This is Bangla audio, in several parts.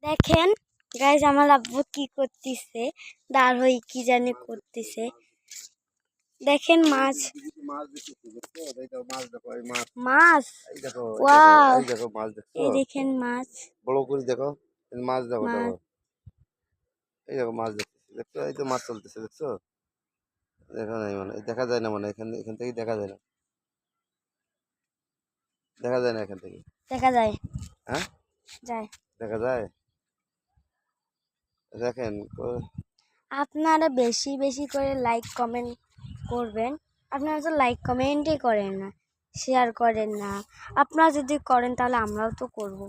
দেখেন গাইস, আমার আব্বু কি করতেছে, দাঁড় হয়ে কি জানি করতেছে। দেখেন মাছ মাছ ওয়াও, এই দেখেন মাছ বড় করে দেখো, মাছ দেখো, মাছ এই দেখো মাছ দেখছো, এই তো মাছ চলতেছে, দেখছো? দেখা নাই মানে, দেখা যায় না মানে, এখান থেকে দেখা যায় না, দেখা যায় না এখান থেকে। দেখা যায়, হ্যাঁ যায় দেখা যায়। দেখেন আপনারা বেশি বেশি করে লাইক কমেন্ট করবেন। আপনারা তো লাইক কমেন্টই করেন না, শেয়ার করেন না। আপনারা যদি করেন তাহলে আমরাও তো করব।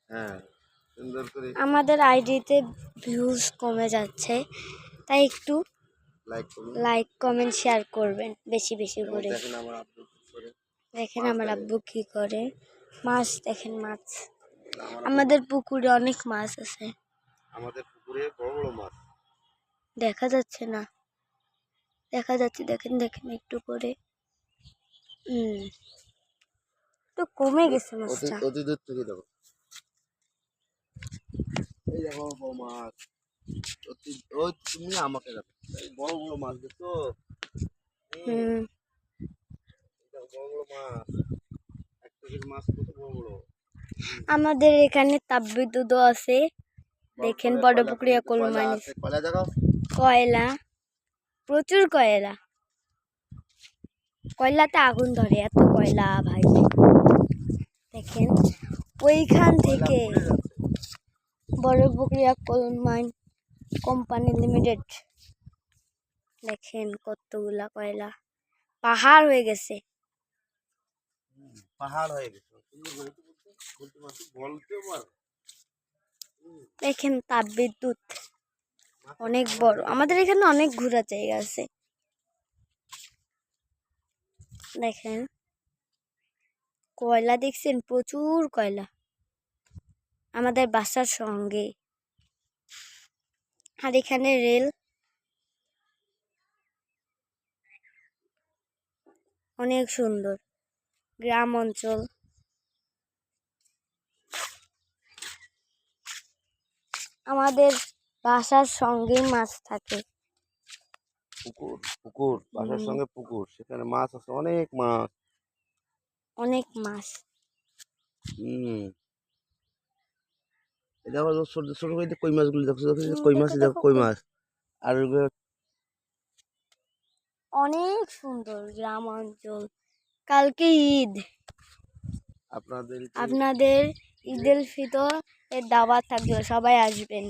হ্যাঁ, সুন্দর করে আমাদের আইডিতে ভিউজ কমে যাচ্ছে, তাই একটু লাইক কমেন্ট শেয়ার করবেন বেশি বেশি করে। দেখেন আমার আব্বু কি করে, মাছ দেখেন, মাছ। আমাদের পুকুরে অনেক মাছ আছে, আমাদের পুকুরে বড় বড় মাছ দেখা যাচ্ছে না, দেখা যাচ্ছে, দেখেন দেখেন একটু করে। একটু কমে গেছে মাছটা। অতি দূর থেকে দেখো, এই দেখো বড় মাছ। ওই তুমি আমাকে দেখো, বড় বড় মাছ দেখছো? বড় বড় মাছ, এক কেজির মাছ কত বড় বড়। আমাদের এখানে তাপবিদ্যুৎ আছে, দেখেন বড় পুকুরিয়া কলমানি। কয়লা, প্রচুর কয়লা, কয়লাতে আগুন ধরে, এত কয়লা ভাই। দেখেন ওইখান থেকে Bara Pukuria coal mine company limited, দেখেন কতগুলা কয়লা, পাহাড় হয়ে গেছে, পাহাড় হয়ে গেছে। দেখেন তাপবিদ্যুৎ অনেক বড়। আমাদের এখানে অনেক ঘোরার জায়গা আছে, দেখেন কয়লা দেখছেন, প্রচুর কয়লা আমাদের বাসার সঙ্গে। আর এখানে রেল, অনেক সুন্দর গ্রাম অঞ্চল। আমাদের বাসার সঙ্গেই মাছ থাকে, পুকুর বাসার সঙ্গে পুকুর, সেখানে মাছ আছে, অনেক মাছ, অনেক মাছ। এটা হলো ছোট ছোট করে কই মাছগুলো দেখো, কই মাছ, দেখো কই মাছ। আর অনেক সুন্দর গ্রাম অঞ্চল। কালকে ঈদ, আপনাদের ঈদ উল ফিতর এর দাওয়াত থাকবে, সবাই আসবেন।